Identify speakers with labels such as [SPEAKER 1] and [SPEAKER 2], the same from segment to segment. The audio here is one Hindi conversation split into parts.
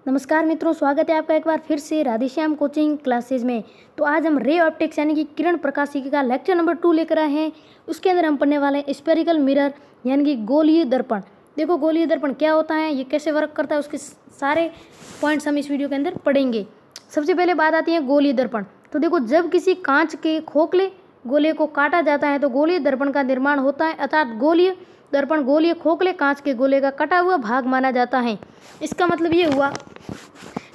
[SPEAKER 1] नमस्कार मित्रों, स्वागत है आपका एक बार फिर से राधेश्याम कोचिंग क्लासेज में। तो आज हम रे ऑप्टिक्स यानी कि किरण प्रकाशिकी का लेक्चर नंबर 2 लेकर आए हैं। उसके अंदर हम पढ़ने वाले हैं स्फेरिकल मिरर यानी कि गोलीय दर्पण। देखो गोलीय दर्पण क्या होता है, ये कैसे वर्क करता है, उसके सारे पॉइंट्स हम इस वीडियो के अंदर पढ़ेंगे। सबसे पहले बात आती है गोलीय दर्पण। तो देखो, जब किसी कांच के खोखले गोले को काटा जाता है तो गोलीय दर्पण का निर्माण होता है, अर्थात गोलीय दर्पण गोलीय खोखले कांच के गोले का कटा हुआ भाग माना जाता है। इसका मतलब ये हुआ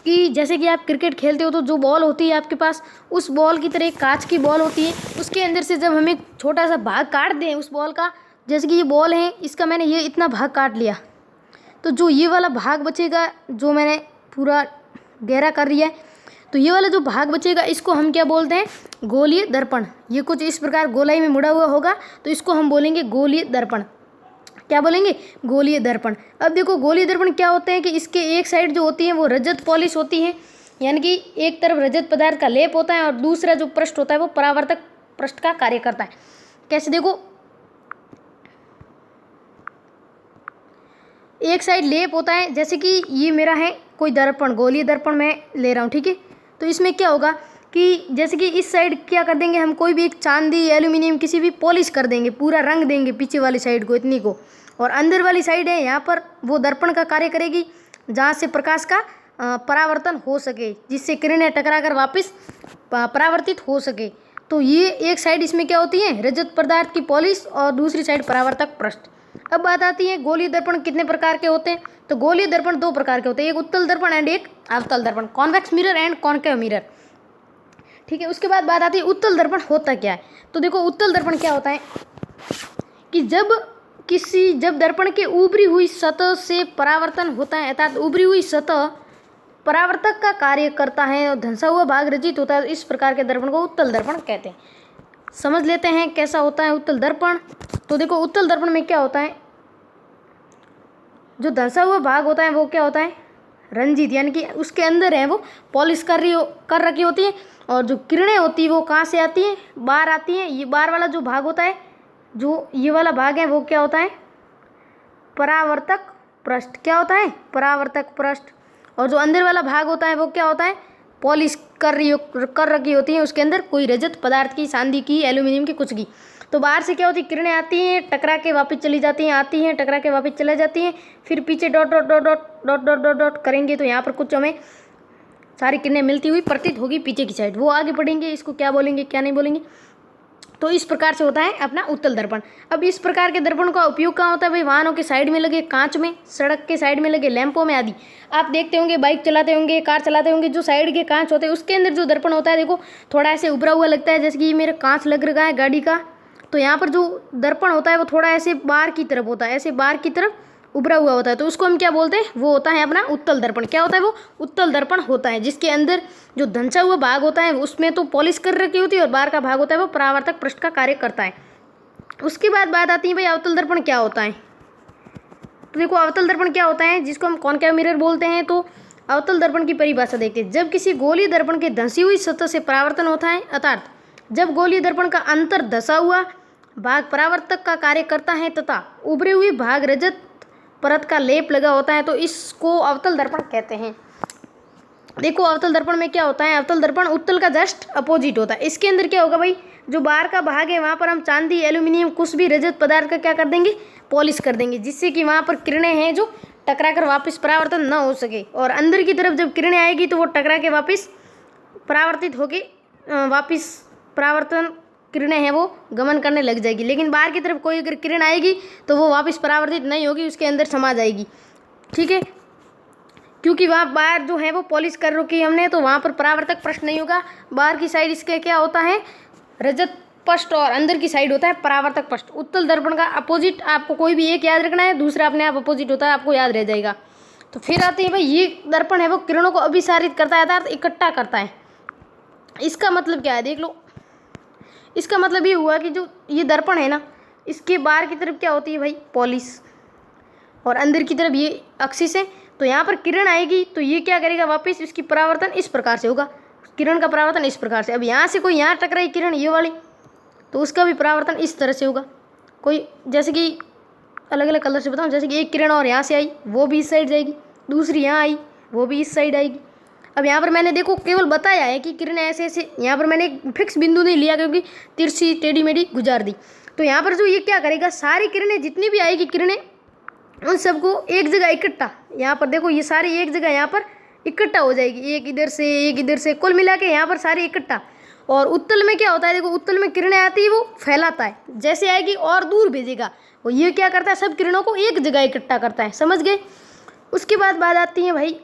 [SPEAKER 1] कि जैसे कि आप क्रिकेट खेलते हो तो जो बॉल होती है आपके पास, उस बॉल की तरह एक कांच की बॉल होती है। उसके अंदर से जब हम एक छोटा सा भाग काट दें उस बॉल का, जैसे कि ये बॉल है, इसका मैंने ये इतना भाग काट लिया, तो जो ये वाला भाग बचेगा, जो मैंने पूरा गहरा कर लिया है, तो ये वाला जो भाग बचेगा इसको हम क्या बोलते हैं, गोलीय दर्पण। ये कुछ इस प्रकार गोलाई में मुड़ा हुआ होगा तो इसको हम बोलेंगे गोलीय दर्पण। क्या बोलेंगे, गोलीय दर्पण। अब देखो गोलीय दर्पण क्या होते हैं कि इसके एक साइड जो होती है वो रजत पॉलिश होती है, यानी कि एक तरफ रजत पदार्थ का लेप होता है और दूसरा जो पृष्ठ होता है वो परावर्तक पृष्ठ का कार्य करता है। कैसे, देखो एक साइड लेप होता है, जैसे कि ये मेरा है कोई दर्पण, गोलीय दर्पण मैं ले रहा हूँ, ठीक है। तो इसमें क्या होगा कि जैसे कि इस साइड क्या कर देंगे हम, कोई भी एक चांदी एल्यूमिनियम किसी भी पॉलिश कर देंगे, पूरा रंग देंगे पीछे वाली साइड को, इतनी को, और अंदर वाली साइड है यहाँ पर वो दर्पण का कार्य करेगी, जहाँ से प्रकाश का परावर्तन हो सके, जिससे किरणें टकरा कर वापस परावर्तित हो सके। तो ये एक साइड इसमें क्या होती है, रजत पदार्थ की पॉलिश, और दूसरी साइड परावर्तक पृष्ठ। अब बात आती है गोलीय दर्पण कितने प्रकार के होते हैं। तो गोलीय दर्पण 2 प्रकार के होते हैं, एक उत्तल दर्पण एंड एक अवतल दर्पण, convex mirror and concave mirror, ठीक है। उसके बाद बात आती है उत्तल दर्पण होता क्या है। तो देखो उत्तल दर्पण क्या होता है कि जब दर्पण के उभरी हुई सतह से परावर्तन होता है, अर्थात उभरी हुई सतह परावर्तक का कार्य करता है और धंसा हुआ भाग रचित होता है, इस प्रकार के दर्पण को उत्तल दर्पण कहते हैं। समझ लेते हैं कैसा होता है उत्तल दर्पण। तो देखो उत्तल दर्पण में क्या होता है, जो धंसा हुआ भाग होता है वो क्या होता है, रंजित, यानी कि उसके अंदर है वो पॉलिश कर रखी होती है, और जो किरणें होती है वो कहाँ से आती हैं, बाहर आती हैं। ये बाहर वाला जो भाग होता है, जो ये वाला भाग है वो क्या होता है, परावर्तक पृष्ठ। क्या होता है, परावर्तक पृष्ठ। और जो अंदर वाला भाग होता है वो क्या होता है, पॉलिश कर रखी होती है, उसके अंदर कोई रजत पदार्थ की, चांदी की, एल्यूमिनियम की, कुछ की। तो बाहर से क्या होती है, किरणें आती हैं, टकरा के वापस चली जाती हैं, आती हैं, टकरा के वापस चले जाती हैं, फिर पीछे dot dot dot dot dot dot dot dot करेंगे तो यहाँ पर कुछ हमें सारी किरणें मिलती हुई प्रतीत होगी पीछे की साइड, वो आगे पढ़ेंगे, इसको क्या बोलेंगे क्या नहीं बोलेंगे। तो इस प्रकार से होता है अपना उत्तल दर्पण। अब इस प्रकार के दर्पण का उपयोग कहाँ होता है भाई, वाहनों के साइड में लगे कांच में, सड़क के साइड में लगे लैंपों में आदि। आप देखते होंगे बाइक चलाते होंगे, कार चलाते होंगे, जो साइड के कांच होते हैं उसके अंदर जो दर्पण होता है, देखो थोड़ा ऐसे उभरा हुआ लगता है, जैसे कि मेरा कांच लग रहा है गाड़ी का, तो यहाँ पर जो दर्पण होता है वो थोड़ा ऐसे बाहर की तरफ होता है, ऐसे बाहर की तरफ उभरा हुआ होता है, तो उसको हम क्या बोलते हैं, वो होता है अपना उत्तल दर्पण। क्या होता है, वो उत्तल दर्पण होता है, जिसके अंदर जो धंसा हुआ भाग होता है उसमें तो पॉलिश कर रखी होती है, और बाहर का भाग होता है वो परावर्तक पृष्ठ का कार्य करता है। उसके बाद बात आती है भाई अवतल दर्पण क्या होता है। तो देखो अवतल दर्पण क्या होता है, जिसको हम कॉनकेव मिरर बोलते हैं। तो अवतल दर्पण की परिभाषा देखते हैं, जब किसी गोलीय दर्पण के धंसी हुई सतह से परावर्तन होता है, अर्थात जब गोलीय दर्पण का अंतर धंसा हुआ भाग परावर्तक का कार्य करता है तथा उभरे हुए भाग रजत परत का लेप लगा होता है, तो इसको अवतल दर्पण कहते हैं। देखो अवतल दर्पण में क्या होता है, अवतल दर्पण उत्तल का जस्ट अपोजिट होता है। इसके अंदर क्या होगा भाई, जो बाहर का भाग है वहाँ पर हम चांदी, एल्यूमिनियम, कुछ भी रजत पदार्थ का क्या कर देंगे, पॉलिश कर देंगे, जिससे कि वहाँ पर किरणें हैं जो टकरा कर वापस परावर्तन न हो सके, और अंदर की तरफ जब किरणें आएगी तो वो टकरा के वापस परावर्तित होके वापस परावर्तन किरणें हैं वो गमन करने लग जाएगी। लेकिन बाहर की तरफ कोई अगर किरण आएगी तो वो वापस परावर्तित नहीं होगी, उसके अंदर समा जाएगी, ठीक है, क्योंकि वहाँ बाहर जो है वो पॉलिश कर रखी हमने, तो वहाँ पर परावर्तक पृष्ठ नहीं होगा। बाहर की साइड इसके क्या होता है, रजत पृष्ठ, और अंदर की साइड होता है परावर्तक पृष्ठ। उत्तल दर्पण का अपोजिट आपको कोई भी एक याद रखना है, दूसरा अपने आप अपोजिट होता है, आपको याद रह जाएगा। तो फिर आते हैं भाई ये दर्पण है वो किरणों को अभिसारित करता है, अर्थात इकट्ठा करता है। इसका मतलब क्या है, देख लो, इसका मतलब ये हुआ कि जो ये दर्पण है ना, इसके बाहर की तरफ क्या होती है भाई, पॉलिश, और अंदर की तरफ ये एक्सिस है। तो यहाँ पर किरण आएगी तो ये क्या करेगा, वापस इसकी परावर्तन इस प्रकार से होगा, किरण का परावर्तन इस प्रकार से। अब यहाँ से कोई यहाँ टकराई किरण ये वाली, तो उसका भी परावर्तन इस तरह से होगा। कोई जैसे कि अलग अलग कलर से बताऊँ, जैसे कि एक किरण और यहाँ से आई वो भी इस साइड जाएगी, दूसरी यहाँ आई वो भी इस साइड आएगी। अब यहाँ पर मैंने देखो केवल बताया है कि किरणें ऐसे ऐसे, यहाँ पर मैंने एक फिक्स बिंदु नहीं लिया क्योंकि तिरछी टेढ़ी मेढ़ी गुजार दी। तो यहाँ पर जो ये क्या करेगा, सारी किरणें जितनी भी आएगी किरणें, उन सबको एक जगह इकट्ठा, यहाँ पर देखो ये सारी एक जगह यहाँ पर इकट्ठा हो जाएगी, एक इधर से, कुल मिला के यहाँ पर सारी इकट्ठा। और उत्तल में क्या होता है, देखो उत्तल में किरणें आती है वो फैलाता है, जैसे आएगी और दूर भेजेगा, और ये क्या करता है, सब किरणों को एक जगह इकट्ठा करता है। समझ गए। उसके बाद बात आती है भाई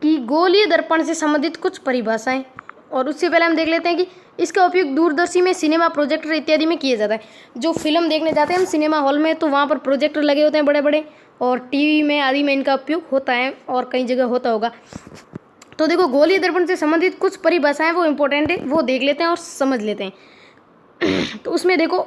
[SPEAKER 1] कि गोलीय दर्पण से संबंधित कुछ परिभाषाएं, और उससे पहले हम देख लेते हैं कि इसका उपयोग दूरदर्शी में, सिनेमा, प्रोजेक्टर इत्यादि में किया जाता है। जो फिल्म देखने जाते हैं हम सिनेमा हॉल में, तो वहाँ पर प्रोजेक्टर लगे होते हैं बड़े बड़े, और टीवी में आदि में इनका उपयोग होता है, और कई जगह होता होगा। तो देखो गोलीय दर्पण से संबंधित कुछ परिभाषाएं वो इंपॉर्टेंट है, वो देख लेते हैं और समझ लेते हैं। तो उसमें देखो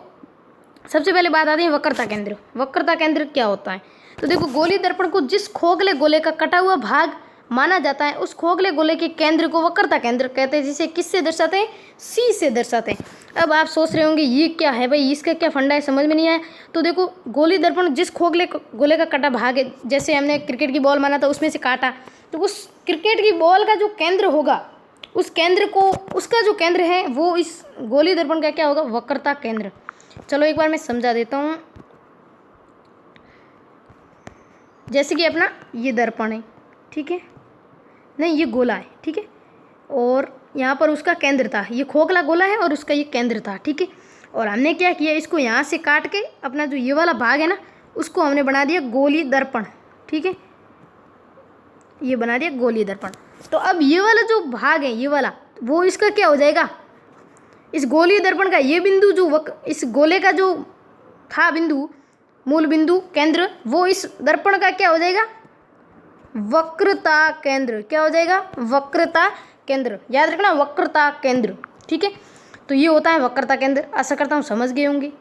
[SPEAKER 1] सबसे पहले बात आती है वक्रता केंद्र। वक्रता केंद्र क्या होता है, तो देखो गोलीय दर्पण को जिस खोखले गोले का कटा हुआ भाग माना जाता है, उस खोखले गोले के केंद्र को वक्रता केंद्र कहते हैं, जिसे किससे दर्शाते हैं, सी से दर्शाते हैं। अब आप सोच रहे होंगे ये क्या है भाई, इसका क्या फंडा है, समझ में नहीं आया। तो देखो गोलीय दर्पण जिस खोखले गोले का कटा भाग है, जैसे हमने क्रिकेट की बॉल माना था उसमें से काटा, तो उस क्रिकेट की बॉल का जो केंद्र होगा, उस केंद्र को, उसका जो केंद्र है वो इस गोलीय दर्पण का क्या होगा, वक्रता केंद्र। चलो एक बार मैं समझा देता हूँ। जैसे कि अपना ये दर्पण है, ठीक है, नहीं ये गोला है, ठीक है, और यहाँ पर उसका केंद्र था, ये खोखला गोला है और उसका ये केंद्र था, ठीक है। और हमने क्या किया, इसको यहाँ से काट के अपना जो ये वाला भाग है ना, उसको हमने बना दिया गोलीय दर्पण, ठीक है, ये बना दिया गोलीय दर्पण। तो अब ये वाला जो भाग है, ये वाला, वो इसका क्या हो जाएगा, इस गोलीय दर्पण का ये बिंदु जो इस गोले का जो था बिंदु, मूल बिंदु केंद्र, वो इस दर्पण का क्या हो जाएगा, वक्रता केंद्र। क्या हो जाएगा, वक्रता केंद्र। याद रखना वक्रता केंद्र, ठीक है। तो ये होता है वक्रता केंद्र। आशा करता हूँ समझ गए होंगे।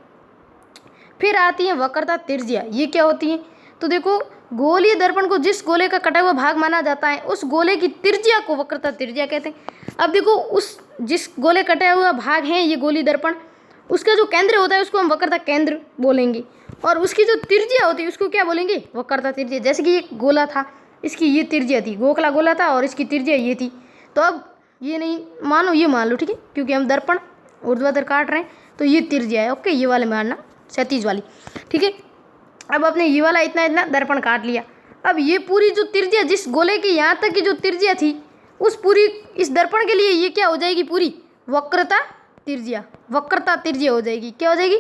[SPEAKER 1] फिर आती है वक्रता त्रिज्या। ये क्या होती है, तो देखो गोलीय दर्पण को जिस गोले का कटा हुआ भाग माना जाता है, उस गोले की त्रिज्या को वक्रता त्रिज्या कहते हैं। अब देखो उस जिस गोले कटा हुआ भाग है ये गोलीय दर्पण, उसका जो केंद्र होता है उसको हम वक्रता केंद्र बोलेंगे, और उसकी जो त्रिज्या होती है उसको क्या बोलेंगे, वक्रता त्रिज्या। जैसे कि एक गोला था, इसकी ये त्रिज्या थी, गोखला गोला था और इसकी त्रिज्या ये थी। तो अब ये नहीं मानो, ये मान लो, ठीक है, क्योंकि हम दर्पण ऊर्ध्वाधर काट रहे हैं, तो ये त्रिज्या है, ओके, ये वाले मानना, क्षैतिज वाली, ठीक है। अब आपने ये वाला इतना इतना दर्पण काट लिया। अब ये पूरी जो त्रिज्या, जिस गोले की यहाँ तक की जो त्रिज्या थी, उस पूरी इस दर्पण के लिए ये क्या हो जाएगी, पूरी वक्रता त्रिज्या। वक्रता त्रिज्या हो जाएगी। क्या हो जाएगी,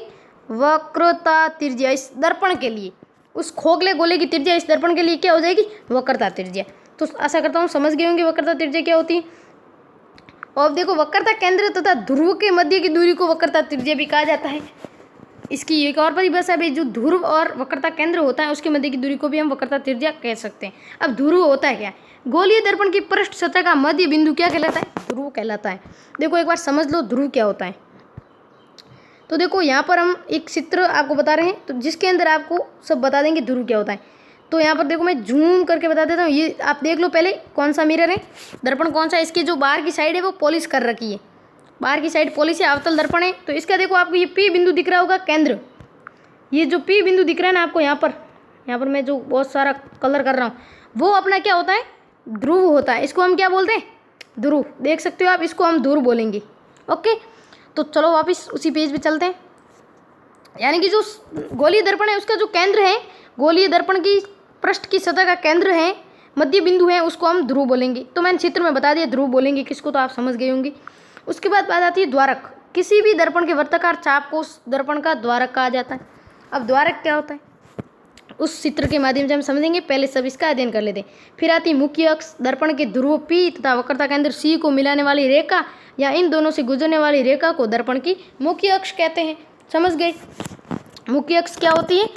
[SPEAKER 1] वक्रता त्रिज्या। इस दर्पण के लिए, उस खोखले गोले की त्रिज्या इस दर्पण के लिए क्या हो जाएगी, वक्रता त्रिज्या। तो आशा करता हूँ समझ गए होंगे वक्रता त्रिज्या क्या होती है। और देखो वक्रता केंद्र तथा ध्रुव के मध्य की दूरी को वक्रता त्रिज्या भी कहा जाता है। इसकी एक और परिभाषा है, जो ध्रुव और वक्रता केंद्र होता है उसके मध्य की दूरी को भी हम वक्रता त्रिज्या कह सकते हैं। अब ध्रुव होता है क्या, गोलीय दर्पण की पृष्ठ सतह का मध्य बिंदु क्या कहलाता है, ध्रुव कहलाता है। देखो एक बार समझ लो ध्रुव क्या होता है। तो देखो यहाँ पर हम एक चित्र आपको बता रहे हैं, तो जिसके अंदर आपको सब बता देंगे ध्रुव क्या होता है। तो यहाँ पर देखो मैं जूम करके बता देता हूँ। ये आप देख लो पहले कौन सा मिरर है, दर्पण कौन सा है। इसकी जो बाहर की साइड है वो पॉलिश कर रखी है, बाहर की साइड पॉलिश है, अवतल दर्पण है। तो इसका देखो आपको ये P बिंदु दिख रहा होगा केंद्र, ये जो P बिंदु दिख रहा है ना आपको यहाँ पर मैं जो बहुत सारा कलर कर रहा हूँ, वो अपना क्या होता है, ध्रुव होता है। इसको हम क्या बोलते हैं, ध्रुव। देख सकते हो आप, इसको हम ध्रुव बोलेंगे, ओके। तो चलो वापस उसी पेज पे चलते हैं। यानी कि जो गोलीय दर्पण है उसका जो केंद्र है, गोलीय दर्पण की पृष्ठ की सतह का केंद्र है, मध्य बिंदु है, उसको हम ध्रुव बोलेंगे। तो मैंने चित्र में बता दिया ध्रुव बोलेंगे किसको, तो आप समझ गए होंगे। उसके बाद बात आती है द्वारक। किसी भी दर्पण के वर्ताकार चाप को उस दर्पण का द्वारक कहा जाता है। अब द्वारक क्या होता है उस चित्र के माध्यम से हम समझेंगे, पहले सब इसका अध्ययन कर लेते हैं। फिर आती मुख्य अक्ष, दर्पण के ध्रुव P तथा वक्रता केंद्र C को मिलाने वाली रेखा या इन दोनों से गुजरने वाली रेखा को दर्पण की मुख्य अक्ष कहते हैं। समझ गए। मुख्य अक्ष क्या होती है,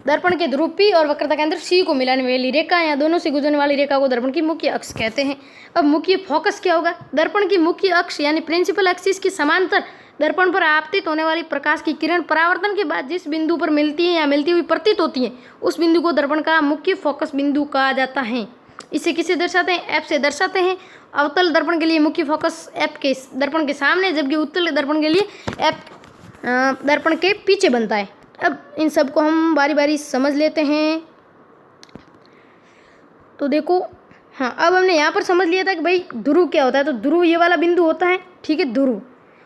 [SPEAKER 1] दर्पण के ध्रुव P और वक्रता केंद्र C को मिलाने वाली रेखा या दोनों से गुजरने वाली रेखा को दर्पण की मुख्य अक्ष कहते हैं। अब मुख्य फोकस क्या होगा, दर्पण की मुख्य अक्ष यानी प्रिंसिपल एक्सिस के समांतर दर्पण पर आपतित होने वाली प्रकाश की किरण परावर्तन के बाद जिस बिंदु पर मिलती है या मिलती हुई प्रतीत होती है, उस बिंदु को दर्पण का मुख्य फोकस बिंदु कहा जाता है। इसे किसे दर्शाते हैं, F से दर्शाते हैं। अवतल दर्पण के लिए मुख्य फोकस F के दर्पण के सामने, जबकि उत्तल दर्पण के लिए F दर्पण के पीछे बनता है। अब इन सबको हम बारी बारी समझ लेते हैं। तो देखो हाँ, अब हमने यहाँ पर समझ लिया था कि भाई ध्रुव क्या होता है। तो ध्रुव ये वाला बिंदु होता है, ठीक है, ध्रुव।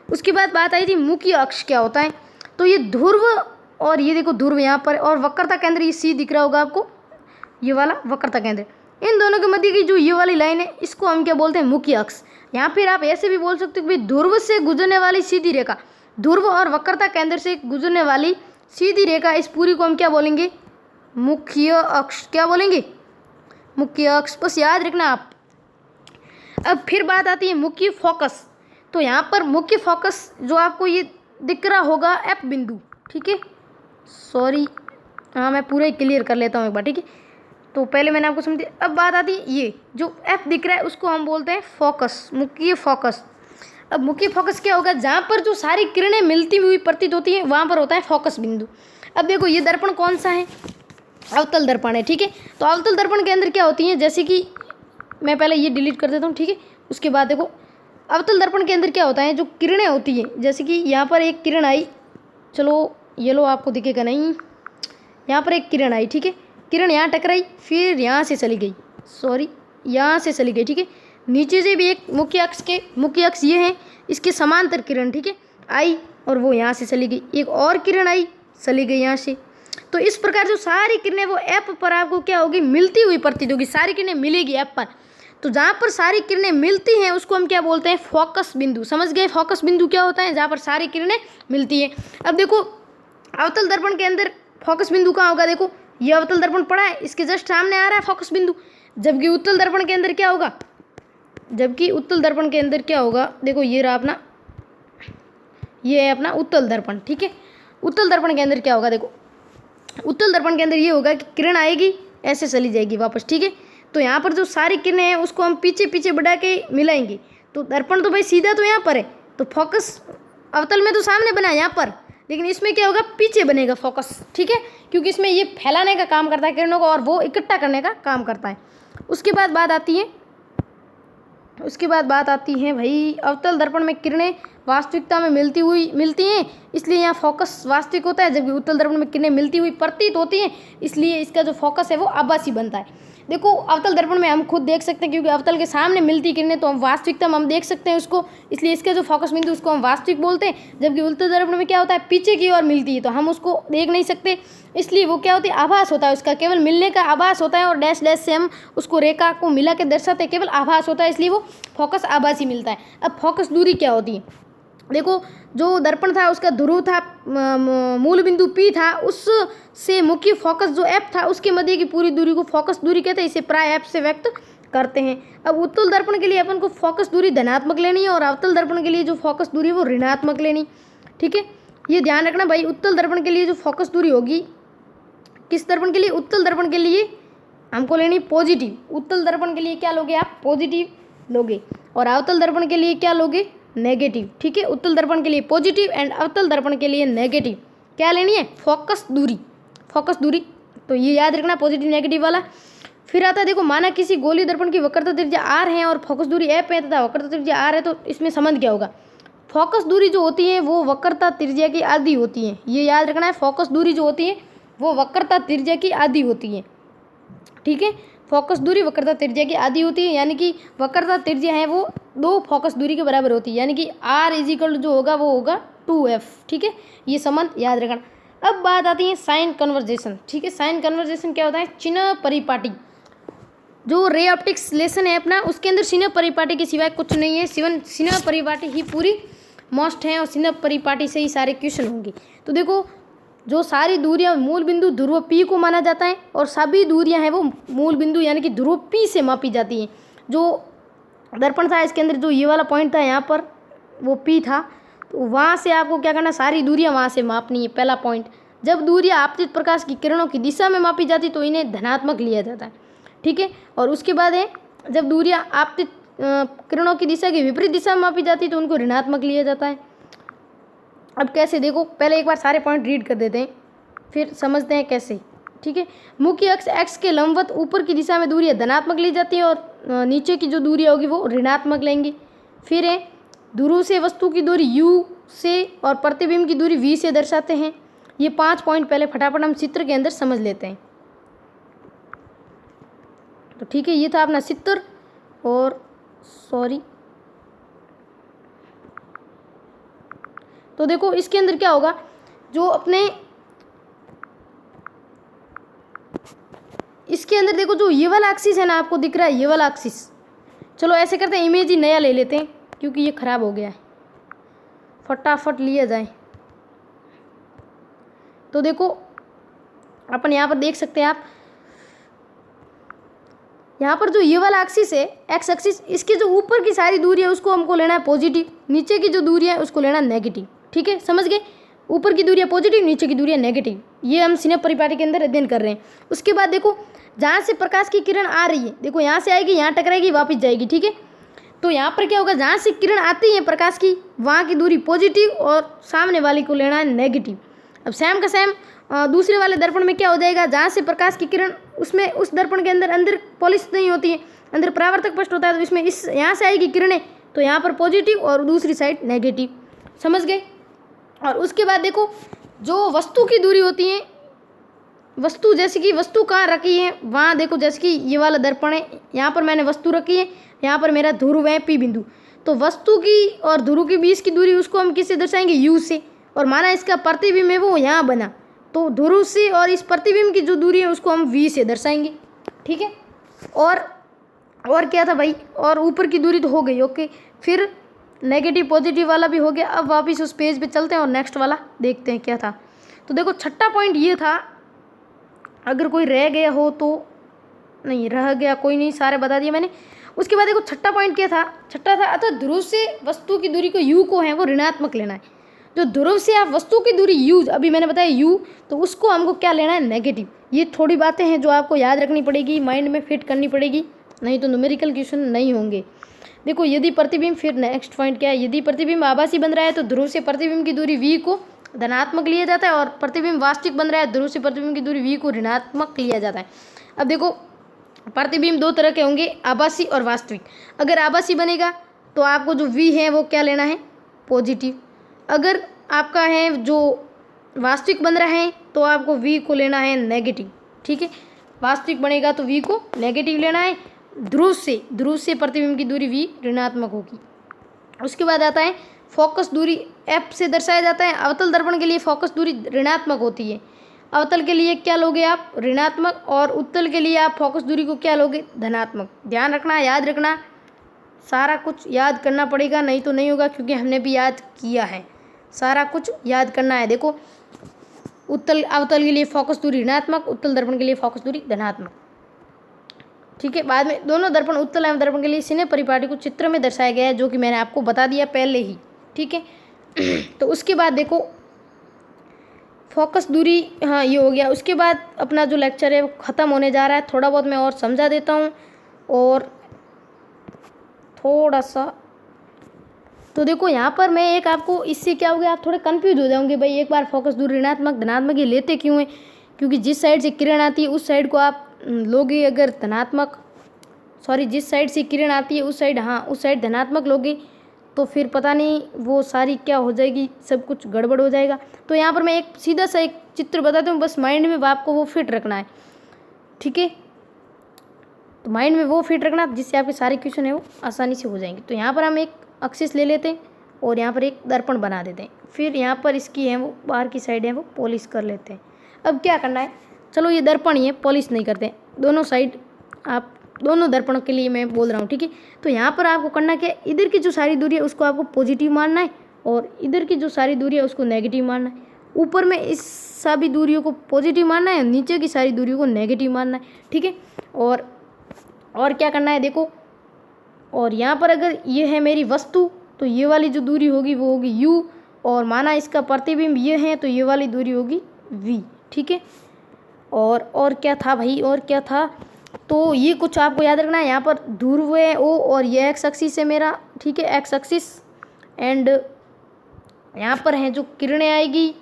[SPEAKER 1] उसके बाद बात आई थी मुख्य अक्ष क्या होता है। तो ये ध्रुव और ये देखो ध्रुव यहाँ पर, और वक्रता केंद्र ये सी दिख रहा होगा आपको, ये वाला वक्रता केंद्र। इन दोनों के मध्य की जो ये वाली लाइन है इसको हम क्या बोलते हैं, मुख्य अक्ष। यहाँ फिर आप ऐसे भी बोल सकते हो कि ध्रुव से गुजरने वाली सीधी रेखा, ध्रुव और वक्रता केंद्र से गुजरने वाली सीधी रेखा, इस पूरी को हम क्या बोलेंगे, मुख्य अक्ष। क्या बोलेंगे, मुख्य अक्ष। बस याद रखना आप। अब फिर बात आती है मुख्य फोकस। तो यहाँ पर मुख्य फोकस जो आपको ये दिख रहा होगा एफ बिंदु, ठीक है, सॉरी, हाँ मैं पूरा ही क्लियर कर लेता हूँ एक बार, ठीक है। तो पहले मैंने आपको समझ, अब बात आती है ये जो एफ दिख रहा है उसको हम बोलते हैं फोकस, मुख्य फोकस। अब मुख्य फोकस क्या होगा, जहाँ पर जो सारी किरणें मिलती हुई प्रतीत होती हैं वहाँ पर होता है फोकस बिंदु। अब देखो ये दर्पण कौन सा है, अवतल दर्पण है, ठीक है। तो अवतल दर्पण के अंदर क्या होती है, जैसे कि मैं पहले ये डिलीट कर देता हूँ, ठीक है। उसके बाद देखो अवतल दर्पण के अंदर क्या होता है, जो किरणें होती हैं, जैसे कि यहाँ पर एक किरण आई, चलो येलो आपको दिखेगा नहीं, यहाँ पर एक किरण आई, ठीक है, किरण यहाँ टकराई, फिर यहाँ से चली गई, सॉरी यहाँ से चली गई, ठीक है। नीचे से भी एक मुख्य अक्ष ये है, इसके समांतर किरण, ठीक है, आई और वो यहाँ से चली गई, एक और किरण आई, चली गई यहाँ से। तो इस प्रकार जो सारी किरणें वो एफ पर आपको क्या होगी, मिलती हुई प्रतीत होगी, सारी किरणें मिलेगी एफ पर। तो जहाँ पर सारी किरणें मिलती हैं उसको हम क्या बोलते हैं, फोकस बिंदु। समझ गए, फोकस बिंदु क्या होता है, जहाँ पर सारी किरणें मिलती हैं। अब देखो अवतल दर्पण के अंदर फोकस बिंदु कहाँ होगा, देखो ये अवतल दर्पण पड़ा है, इसके जस्ट सामने आ रहा है फोकस बिंदु। जबकि उत्तल दर्पण के अंदर क्या होगा, जबकि उत्तल दर्पण के अंदर क्या होगा, देखो ये रहा अपना, ये है अपना उत्तल दर्पण, ठीक है। उत्तल दर्पण के अंदर क्या होगा, देखो उत्तल दर्पण के अंदर ये होगा कि किरण आएगी ऐसे चली जाएगी वापस, ठीक है। तो यहाँ पर जो सारी किरणें हैं उसको हम पीछे पीछे बढ़ा के मिलाएंगे। तो दर्पण तो भाई सीधा तो यहाँ पर है, तो फोकस अवतल में तो सामने बना है यहाँ पर, लेकिन इसमें क्या होगा, पीछे बनेगा फोकस, ठीक है, क्योंकि इसमें ये फैलाने का काम करता है किरणों को और वो इकट्ठा करने का काम करता है। उसके बाद बात आती है भाई अवतल दर्पण में किरणें वास्तविकता में मिलती हैं, इसलिए यहाँ फोकस वास्तविक होता है, जबकि उत्तल दर्पण में किरणें मिलती हुई प्रतीत होती हैं, इसलिए इसका जो फोकस है वो आभासी बनता है। देखो अवतल दर्पण में हम खुद देख सकते हैं, क्योंकि अवतल के सामने मिलती किरणें तो हम वास्तविकता में हम देख सकते हैं उसको, इसलिए इसका जो फोकस बिंदु उसको हम वास्तविक बोलते हैं। जबकि उत्तल दर्पण में क्या होता है, पीछे की ओर मिलती है तो हम उसको देख नहीं सकते, इसलिए वो क्या होती है, आभास होता है, उसका केवल मिलने का आभास होता है, और डैश डैश से हम उसको रेखा को मिला के दर्शाते हैं, केवल आभास होता है, इसलिए वो फोकस आभासी मिलता है। अब फोकस दूरी क्या होती है, देखो जो दर्पण था उसका ध्रुव था, मूल बिंदु P था, उससे मुख्य फोकस जो F था उसके मध्य की पूरी दूरी को फोकस दूरी कहते हैं, इसे प्राय F से व्यक्त करते हैं। अब उत्तल दर्पण के लिए अपन को फोकस दूरी धनात्मक लेनी है और अवतल दर्पण के लिए जो फोकस दूरी है वो ऋणात्मक लेनी, ठीक है। ये ध्यान रखना भाई, उत्तल दर्पण के लिए जो फोकस दूरी होगी, किस दर्पण के लिए, उत्तल दर्पण के लिए हमको लेनी पॉजिटिव। उत्तल दर्पण के लिए क्या लोगे आप, पॉजिटिव लोगे, और अवतल दर्पण के लिए क्या लोगे, नेगेटिव, ठीक है। उत्तल दर्पण के लिए पॉजिटिव एंड अवतल दर्पण के लिए नेगेटिव क्या लेनी है, फोकस दूरी। तो ये याद रखना पॉजिटिव नेगेटिव वाला। फिर आता है देखो, माना किसी गोलीय दर्पण की वक्रता त्रिज्या r है और फोकस दूरी f है तथा वक्रता त्रिज्या r है, तो इसमें संबंध क्या होगा, फोकस दूरी जो होती है वो वक्रता त्रिज्या की आधी होती है, ये याद रखना है। फोकस दूरी जो होती है वो वक्रता त्रिज्या की आधी होती है, ठीक है। फोकस दूरी वक्रता त्रिज्या की आधी होती है, यानी कि वक्रता त्रिज्या है वो 2 फोकस दूरी के बराबर होती है, यानी कि r इजिकल जो होगा वो होगा 2f, ठीक है। ये संबंध याद रखना। अब बात आती है साइन कन्वर्जेशन, ठीक है। साइन कन्वर्जेशन क्या होता है, चिन्ह परिपाटी। जो रे ऑप्टिक्स लेसन है अपना, उसके अंदर चिन्ह परिपाटी के सिवाय कुछ नहीं है, चिन्ह परिपाटी ही पूरी मोस्ट है और चिन्ह परिपाटी से ही सारे क्वेश्चन होंगे। तो देखो जो सारी दूरियां मूल बिंदु ध्रुव P को माना जाता है और सभी दूरियां हैं वो मूल बिंदु यानी कि ध्रुव P से मापी जाती हैं। जो दर्पण था इसके अंदर जो ये वाला पॉइंट था यहाँ पर वो P था, तो वहाँ से आपको क्या करना, सारी दूरियां वहाँ से मापनी है, पहला पॉइंट। जब दूरियां आपतित प्रकाश की किरणों की दिशा में मापी जाती तो इन्हें धनात्मक लिया जाता है, ठीक है। और उसके बाद है जब दूरियां आपतित किरणों की दिशा की विपरीत दिशा में मापी जाती तो उनको ऋणात्मक लिया जाता है। अब कैसे, देखो पहले एक बार सारे पॉइंट रीड कर देते हैं फिर समझते हैं कैसे, ठीक है। मुख्य अक्ष x के लंबवत ऊपर की दिशा में दूरियां धनात्मक ली जाती है और नीचे की जो दूरियां होगी वो ऋणात्मक लेंगे। फिर है ध्रुव से वस्तु की दूरी u से और प्रतिबिंब की दूरी v से दर्शाते हैं। ये 5 पॉइंट पहले फटाफट हम चित्र के अंदर समझ लेते हैं। तो ठीक है, ये था अपना 70 और सॉरी। तो देखो इसके अंदर क्या होगा, जो अपने इसके अंदर देखो जो ये वाला एक्सिस है ना, आपको दिख रहा है ये वाला एक्सिस। चलो ऐसे करते हैं, इमेज ही नया ले लेते हैं क्योंकि ये ख़राब हो गया है, फटाफट लिया जाए। तो देखो अपन यहाँ पर देख सकते हैं, आप यहाँ पर जो ये वाला एक्सिस है एक्स एक्सिस, इसके जो ऊपर की सारी दूरी है उसको हमको लेना है पॉजिटिव, नीचे की जो दूरी है उसको लेना है नेगेटिव। ठीक है, समझ गए? ऊपर की दूरी है पॉजिटिव, नीचे की दूरी है नेगेटिव। ये हम सिने परिपाटी के अंदर अध्ययन कर रहे हैं। उसके बाद देखो जहाँ से प्रकाश की किरण आ रही है, देखो यहाँ से आएगी, यहाँ टकराएगी, वापस जाएगी। ठीक है, तो यहाँ पर क्या होगा, जहाँ से किरण आती है प्रकाश की, वहाँ की दूरी पॉजिटिव और सामने वाली को लेना है नेगेटिव। अब सेम का सेम दूसरे वाले दर्पण में क्या हो जाएगा, जहाँ से प्रकाश की किरण, उसमें उस दर्पण के अंदर पॉलिश नहीं होती है, अंदर परावर्तक पृष्ठ होता है, तो इसमें इस यहाँ से आएगी किरणें, तो यहाँ पर पॉजिटिव और दूसरी साइड नेगेटिव। समझ गए? और उसके बाद देखो जो वस्तु की दूरी होती है, वस्तु जैसे कि वस्तु कहाँ रखी है, वहाँ देखो जैसे कि ये वाला दर्पण है, यहाँ पर मैंने वस्तु रखी है, यहाँ पर मेरा ध्रुव है P बिंदु। तो वस्तु की और ध्रुव के बीच की दूरी उसको हम किससे दर्शाएंगे, U से। और माना इसका प्रतिबिंब है वो यहाँ बना, तो ध्रुव से और इस प्रतिबिंब की जो दूरी है उसको हम V से दर्शाएंगे। ठीक है, और क्या था भाई, और ऊपर की दूरी तो हो गई। ओके, फिर नेगेटिव पॉजिटिव वाला भी हो गया। अब वापस उस पेज पे चलते हैं और नेक्स्ट वाला देखते हैं क्या था। तो देखो छठा पॉइंट ये था, अगर कोई रह गया हो तो, नहीं रह गया कोई नहीं, सारे बता दिए मैंने। उसके बाद देखो छठा पॉइंट क्या था, छठा था अतः ध्रुव से वस्तु की दूरी को U को है वो ऋणात्मक लेना है। जो ध्रुव से आप वस्तु की दूरी U, अभी मैंने बताया U, तो उसको हमको क्या लेना है, नेगेटिव। ये थोड़ी बातें हैं जो आपको याद रखनी पड़ेगी, माइंड में फिट करनी पड़ेगी, नहीं तो न्यूमेरिकल क्वेश्चन नहीं होंगे। देखो यदि प्रतिबिंब, फिर नेक्स्ट पॉइंट क्या है, यदि प्रतिबिंब आभासी बन रहा है तो ध्रुव से प्रतिबिंब की दूरी V को धनात्मक लिया जाता है, और प्रतिबिंब वास्तविक बन रहा है ध्रुव से प्रतिबिंब की दूरी V को ऋणात्मक लिया जाता है। अब देखो प्रतिबिंब दो तरह के होंगे, आभासी और वास्तविक। अगर आभासी बनेगा तो आपको जो V है वो क्या लेना है, पॉजिटिव। अगर आपका है जो वास्तविक बन रहा है तो आपको V को लेना है नेगेटिव। ठीक है, वास्तविक बनेगा तो V को नेगेटिव लेना है। ध्रुव से प्रतिबिंब की दूरी V ऋणात्मक होगी। उसके बाद आता है फोकस दूरी, F से दर्शाया जाता है। अवतल दर्पण के लिए फोकस दूरी ऋणात्मक होती है। अवतल के लिए क्या लोगे आप, ऋणात्मक, और उत्तल के लिए आप फोकस दूरी को क्या लोगे, धनात्मक। ध्यान रखना, याद रखना, सारा कुछ याद करना पड़ेगा, नहीं तो नहीं होगा, क्योंकि हमने भी याद किया है। सारा कुछ याद करना है। देखो अवतल के लिए फोकस दूरी ऋणात्मक, उत्तल दर्पण के लिए फोकस दूरी धनात्मक। ठीक है, बाद में दोनों दर्पण, उत्तल एवं दर्पण के लिए सिने परिपाटी को चित्र में दर्शाया गया है, जो कि मैंने आपको बता दिया पहले ही। ठीक है, तो उसके बाद देखो फोकस दूरी, हाँ ये हो गया। उसके बाद अपना जो लेक्चर है वो ख़त्म होने जा रहा है। थोड़ा बहुत मैं और समझा देता हूँ, और थोड़ा सा, तो देखो यहाँ पर मैं एक आपको, इससे क्या हो गया, आप थोड़े कंफ्यूज हो जाओगे भाई, एक बार फोकस दूरी ऋणात्मक धनात्मक ये लेते क्यों है, क्योंकि जिस साइड से किरण आती है उस साइड को आप लोगे अगर धनात्मक, सॉरी जिस साइड से किरण आती है उस साइड, हाँ उस साइड धनात्मक लोगे, तो फिर पता नहीं वो सारी क्या हो जाएगी, सब कुछ गड़बड़ हो जाएगा। तो यहाँ पर मैं एक सीधा सा एक चित्र बताता हूँ, बस माइंड में आपको वो फिट रखना है। ठीक है, तो माइंड में वो फिट रखना जिससे आपके सारे क्वेश्चन है वो आसानी से हो जाएंगे। तो यहाँ पर हम एक एक्सिस ले लेते हैं और यहाँ पर एक दर्पण बना देते हैं, फिर यहाँ पर इसकी है वो बाहर की साइड है वो पॉलिश कर लेते हैं। अब क्या करना है, चलो ये दर्पण ही है, पॉलिश नहीं करते, दोनों साइड आप, दोनों दर्पणों के लिए मैं बोल रहा हूँ। ठीक है, तो यहाँ पर आपको करना क्या है, इधर की जो सारी दूरी है उसको आपको पॉजिटिव मानना है, और इधर की जो सारी दूरी है उसको नेगेटिव मानना है। ऊपर में इस सभी दूरियों को पॉजिटिव मानना है, नीचे की सारी दूरियों को नेगेटिव मानना है। ठीक है, और क्या करना है देखो, और यहाँ पर अगर ये है मेरी वस्तु, तो ये वाली जो दूरी होगी वो होगी U, और माना इसका प्रतिबिंब ये है तो ये वाली दूरी होगी V। ठीक है, और क्या था भाई, और क्या था, तो ये कुछ आपको याद रखना है। यहाँ पर ध्रुव है O, और ये एक्स एक्सिस है मेरा। ठीक है, एक्स एक्सिस, एंड यहाँ पर है जो किरणें आएगी,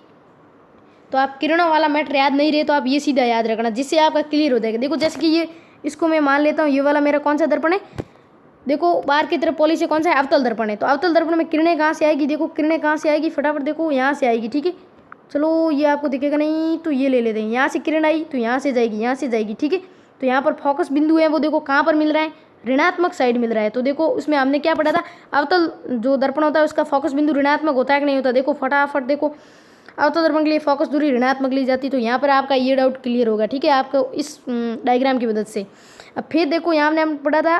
[SPEAKER 1] तो आप किरणों वाला मैटर याद नहीं रहे तो आप ये सीधा याद रखना, जिससे आपका क्लियर हो जाएगा। देखो जैसे कि ये, इसको मैं मान लेता हूँ ये वाला मेरा कौन सा दर्पण है, देखो बाहर की तरफ पॉलिश है, कौन सा है, अवतल दर्पण है। तो अवतल दर्पण में किरणें कहाँ से आएगी, देखो किरणें कहाँ से आएगी, फटाफट देखो यहाँ से आएगी। ठीक है, चलो ये आपको दिखेगा नहीं तो ये ले लेते हैं, यहाँ से किरण आई तो यहाँ से जाएगी, यहाँ से जाएगी। ठीक है, तो यहाँ पर फोकस बिंदु है वो देखो कहाँ पर मिल रहा है, ऋणात्मक साइड मिल रहा है। तो देखो उसमें हमने क्या पढ़ा था, अवतल जो दर्पण होता है उसका फोकस बिंदु ऋणात्मक होता है कि नहीं होता। देखो फटाफट देखो, अवतल दर्पण के लिए फोकस दूरी ऋणात्मक ली जाती है। तो यहाँ पर आपका ये डाउट क्लियर होगा, ठीक है, आपको इस डायग्राम की मदद से। अब फिर देखो यहाँ हमने पढ़ा था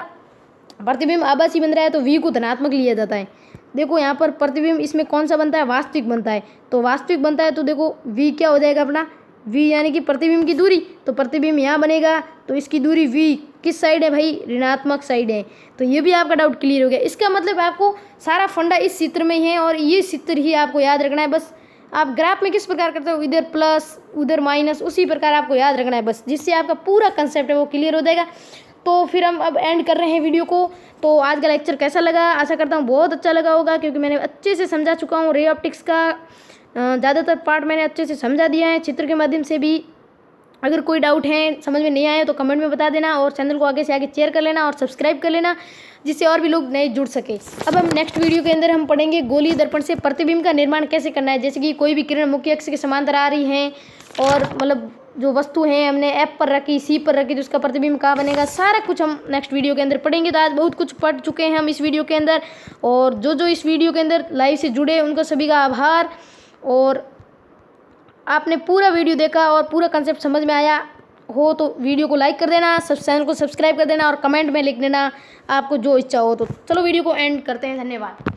[SPEAKER 1] प्रतिबिंब आभासी बन रहा है तो v को धनात्मक लिया जाता है। देखो यहाँ पर प्रतिबिंब इसमें कौन सा बनता है, वास्तविक बनता है। तो वास्तविक बनता है तो देखो v क्या हो जाएगा अपना, v यानी कि प्रतिबिंब की दूरी। तो प्रतिबिंब यहाँ बनेगा तो इसकी दूरी v किस साइड है भाई, ऋणात्मक साइड है। तो ये भी आपका डाउट क्लियर हो गया। इसका मतलब आपको सारा फंडा इस चित्र में ही है और ये चित्र ही आपको याद रखना है। बस आप ग्राफ में किस प्रकार करते हो, इधर प्लस उधर माइनस, उसी प्रकार आपको याद रखना है बस, जिससे आपका पूरा कंसेप्ट है वो क्लियर हो जाएगा। तो फिर हम अब एंड कर रहे हैं वीडियो को। तो आज का लेक्चर कैसा लगा, आशा करता हूँ बहुत अच्छा लगा होगा, क्योंकि मैंने अच्छे से समझा चुका हूँ। रे ऑप्टिक्स का ज़्यादातर पार्ट मैंने अच्छे से समझा दिया है चित्र के माध्यम से भी। अगर कोई डाउट है, समझ में नहीं आया तो कमेंट में बता देना, और चैनल को आगे से आगे शेयर कर लेना और सब्सक्राइब कर लेना, जिससे और भी लोग नए जुड़ सके। अब हम नेक्स्ट वीडियो के अंदर हम पढ़ेंगे गोलीय दर्पण से प्रतिबिंब का निर्माण कैसे करना है। जैसे कि कोई भी किरण मुख्य अक्ष के समांतर आ रही है और मतलब जो वस्तु है हमने F पर रखी, C पर रखी, तो उसका प्रतिबिंब कहाँ बनेगा, सारा कुछ हम नेक्स्ट वीडियो के अंदर पढ़ेंगे। तो आज बहुत कुछ पढ़ चुके हैं हम इस वीडियो के अंदर, और जो इस वीडियो के अंदर लाइव से जुड़े उनको सभी का आभार। और आपने पूरा वीडियो देखा और पूरा कंसेप्ट समझ में आया हो तो वीडियो को लाइक कर देना, चैनल को सब्सक्राइब कर देना और कमेंट में लिख देना आपको जो इच्छा हो। तो चलो वीडियो को एंड करते हैं, धन्यवाद।